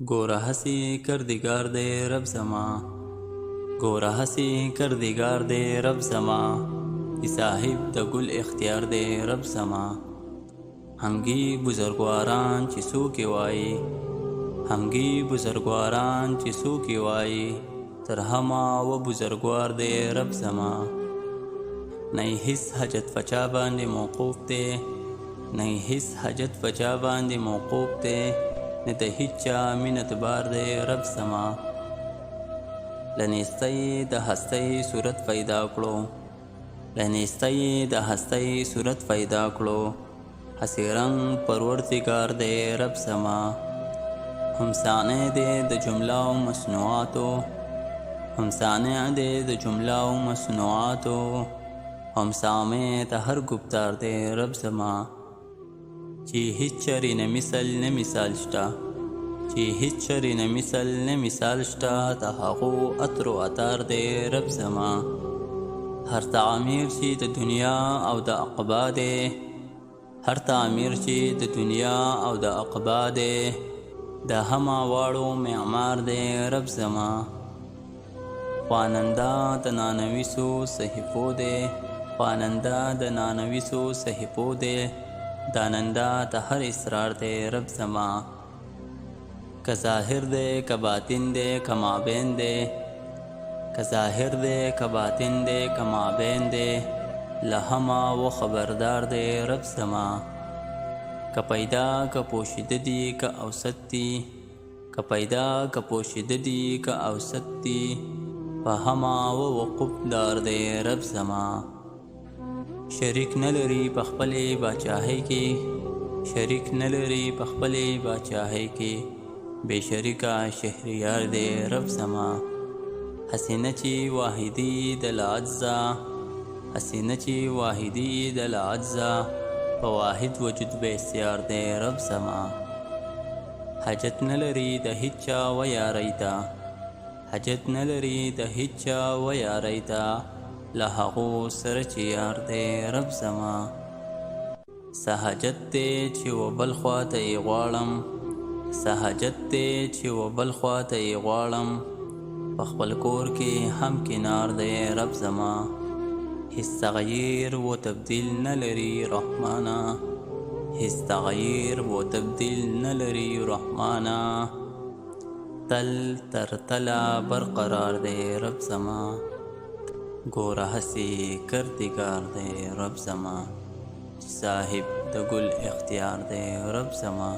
گوره هسی کردگار دے رب زما، گوره هسی کردگار دے رب زما، ای صاحب د گل اختیار دے رب زما. همگی بزرگواران چی سوکی وائی، همگی بزرگواران چی سوکی وائی، تر هما و بزرگوار دے رب زما. نئی حس حجت فچا باندې موقوف دے، نئی حس حجت فچا باندې موقوف دے، نه د هیچا منت بار دے رب زما. لنیستی د هستی صورت پیدا کړو، لنیستی د هستی صورت پیدا کړو، هسی رنگ پروردگار دے رب زما. هم صانع دے د جمله و مصنوعاتو، هم صانع دے د جمله و مصنوعاتو، هم سامع د هر گفتار دے رب زما. چی هیچ چری نه مثل نه مثال شتا، چی هیچ چری نه مثل نه مثال شتا، د هغو عطر و عطار دے رب زما. هر تعمیر چې د دنیا او د عقبا دے، هر تعمیر چې د دنیا او د عقبا دے، د هما واړو معمار دے رب زما. خواننده د نانویسو صحیفو دے، خواننده د نانویسو صحیفو دے، داننده د هر اسرار دے رب زما. که ظاهر دے که باطن دے که مابین دے، که ظاهر دے که باطن دے که مابین دے، لهما و خبردار دے رب زما. که پیدا که پوشیده دی که اوسط دی، که پیدا که پوشیده دی که اوسط دی، په هما و وقوف دار دے رب زما. شریک نلری په خپلې باچاهۍ کې، شریک نلری په خپلې باچاهۍ کې، بے شریکه شهریار دے رب زما. حسینه چې واحدی د العجزا، حسینه چې واحدی د العجزا، په واحد وجود بسیار دے رب زما. حاجت نلری د هیچا و یاری تا، حاجت نلری د هیچا و یاری تا، له هغو سره چې یار دی رب زما. سحاجت دی چې و بل خواته یې غواړم، سحاجت دی چې و بل خواته یې غواړم، په خپل کور کې هم کنار دی رب زما. هیڅ تغییر و تبدیل نلري رحمانا، هیڅ تغییر و تبدیل نلري رحمانا، تل تر تله برقرار دی رب زما. گوره هسی کردگار دے رب زما، صاحب د گل اختیار دے رب زما.